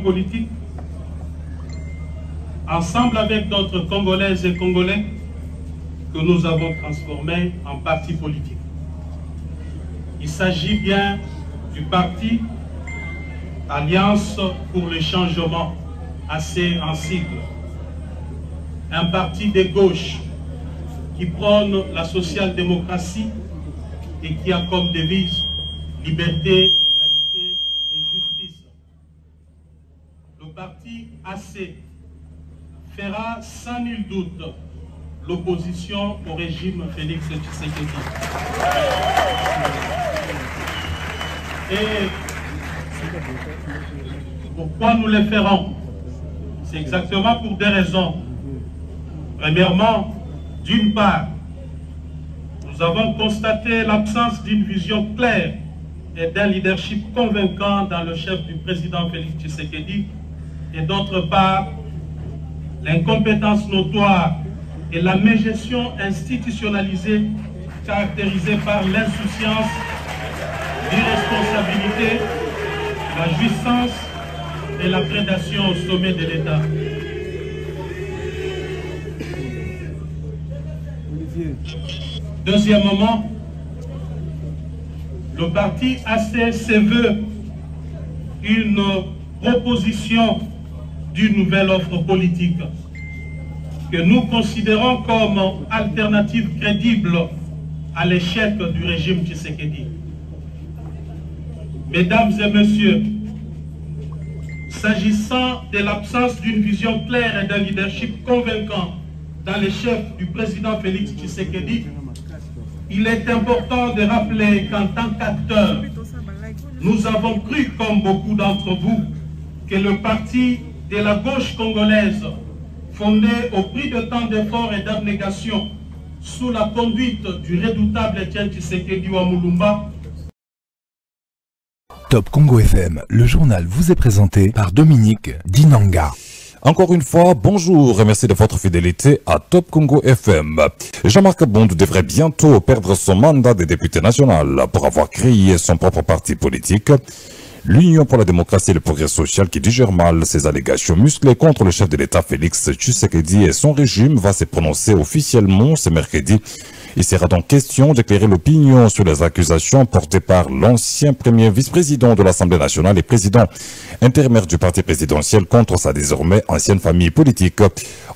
Politique, ensemble avec d'autres Congolaises et Congolais que nous avons transformés en parti politique. Il s'agit bien du parti Alliance pour le changement, assez en sigle. Un parti de gauche qui prône la social-démocratie et qui a comme devise liberté, égalité et justice. Le parti AC fera sans nul doute l'opposition au régime Félix Tshisekedi. Et pourquoi nous le ferons? C'est exactement pour deux raisons. Premièrement, d'une part, nous avons constaté l'absence d'une vision claire et d'un leadership convaincant dans le chef du président Félix Tshisekedi, et d'autre part, l'incompétence notoire et la mégestion institutionnalisée caractérisée par l'insouciance, l'irresponsabilité, la jouissance et la prédation au sommet de l'État. Deuxièmement, le parti AC se veut une proposition d'une nouvelle offre politique que nous considérons comme alternative crédible à l'échec du régime Tshisekedi. Mesdames et messieurs, s'agissant de l'absence d'une vision claire et d'un leadership convaincant dans les chefs du président Félix Tshisekedi, il est important de rappeler qu'en tant qu'acteurs, nous avons cru, comme beaucoup d'entre vous, que le parti de la gauche congolaise, fondé au prix de tant d'efforts et d'abnégation, sous la conduite du redoutable Etienne Tshisekedi Wamulumba. Top Congo FM, le journal vous est présenté par Dominique Dinanga. Encore une fois, bonjour et merci de votre fidélité à Top Congo FM. Jean-Marc Bond devrait bientôt perdre son mandat de député national pour avoir créé son propre parti politique. L'Union pour la démocratie et le progrès social qui digère mal ces allégations musclées contre le chef de l'État Félix Tshisekedi et son régime va se prononcer officiellement ce mercredi. Il sera donc question d'éclairer l'opinion sur les accusations portées par l'ancien premier vice-président de l'Assemblée nationale et président intérimaire du parti présidentiel contre sa désormais ancienne famille politique.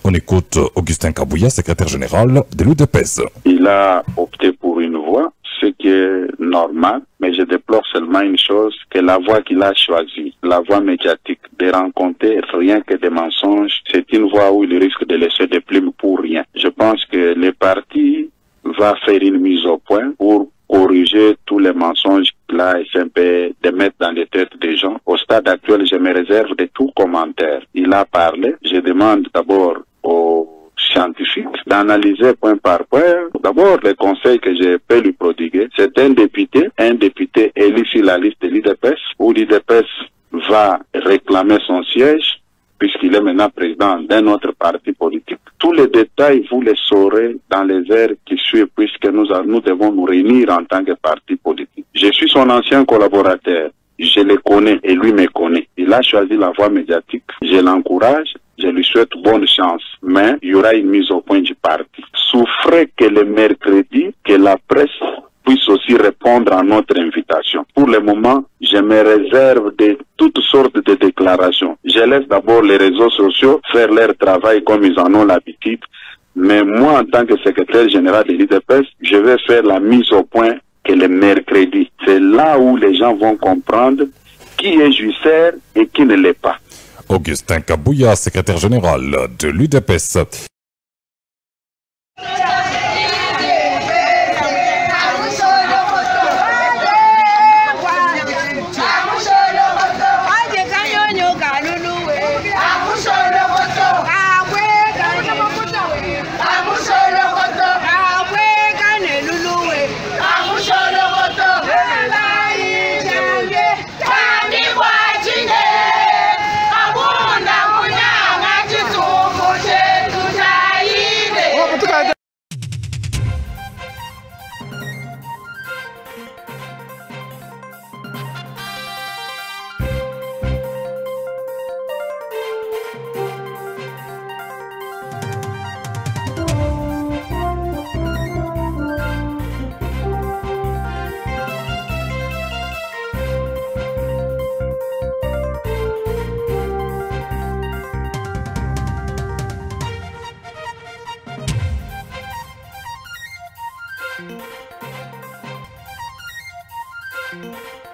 On écoute Augustin Kabouya, secrétaire général de l'UDPS. Il a opté pour une voie, ce qui est normal, mais je déplore seulement une chose, que la voie qu'il a choisie, la voie médiatique, de rencontrer rien que des mensonges, c'est une voie où il risque de laisser des plumes pour rien. Je pense que les partis va faire une mise au point pour corriger tous les mensonges qu'il a essayé de mettre dans les têtes des gens. Au stade actuel, je me réserve de tout commentaire. Il a parlé. Je demande d'abord aux scientifiques d'analyser point par point. D'abord, les conseils que je peux lui prodiguer, c'est un député élu sur la liste de l'UDPS, où l'UDPS va réclamer son siège, puisqu'il est maintenant président d'un autre parti politique. Tous les détails, vous les saurez dans les heures qui suivent, puisque nous devons nous réunir en tant que parti politique. Je suis son ancien collaborateur. Je le connais et lui me connaît. Il a choisi la voie médiatique. Je l'encourage. Je lui souhaite bonne chance. Mais il y aura une mise au point du parti. Souffrez que le mercredi, que la presse puisse aussi répondre à notre invitation. Pour le moment, je me réserve de toutes sortes de déclarations. Je laisse d'abord les réseaux sociaux faire leur travail comme ils en ont l'habitude. Mais moi, en tant que secrétaire général de l'UDPS, je vais faire la mise au point que le mercredi. C'est là où les gens vont comprendre qui est jouisseur et qui ne l'est pas. Augustin Kabouya, secrétaire général de l'UDPS. Abunda munyanga Merci.